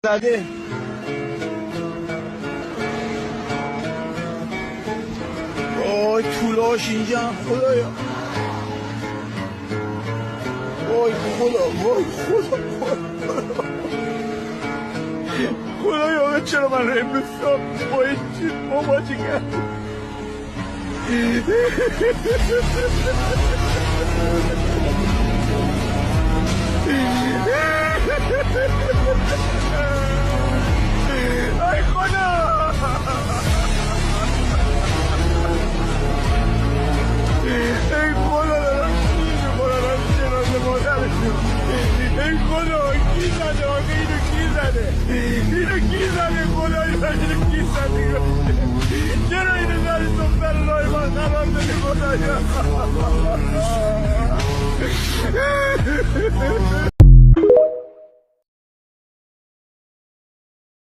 زده. وای طولاش اینجا خدایا. وای خدا، وای خدا، خدایا چرا من امروز با این چیز مواجه کرد؟ ای خدا، ای خدا دارم چی میکنم جنازه مادرشون. ای خدا کی زده آقا، اینو کی زده؟ اینو کی زده خدایا؟ اینو کی زده؟ چرا اینو زده دختر لای من قرار دادی خدایا؟